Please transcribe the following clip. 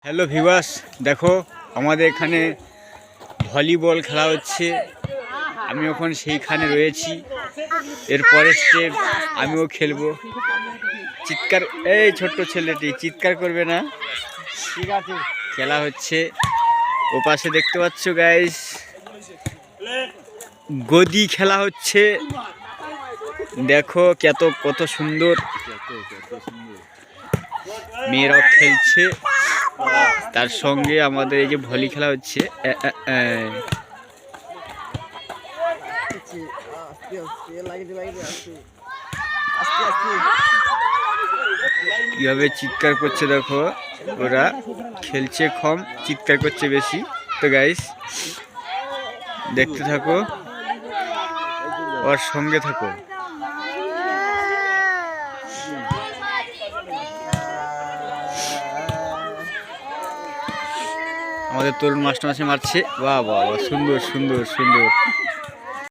Hello viewers, দেখো আমাদের এখানে ভলিবল খেলা হচ্ছে। আমি এখন সেইখানে রয়েছি। এর পরের স্টেপ আমিও খেলবো। চিৎকার, এই ছোট্ট ছেলেটি চিৎকার করবে না, ঠিক আছে? খেলা হচ্ছে। ও পাশে দেখতে পাচ্ছ গাইস, গদি খেলা হচ্ছে। দেখো কত সুন্দর মেয়েরাও খেলছে, তার সঙ্গে আমাদের এই যে ভলি খেলা হচ্ছে। কিভাবে চিৎকার করছে দেখো, ওরা খেলছে কম, চিৎকার করছে বেশি। তো গাইস দেখতে থাকো, ওর সঙ্গে থাকো। আমাদের তরুণ মাস্টারমশাই মারছে। বাহ বাহ বাহ, সুন্দর সুন্দর সুন্দর।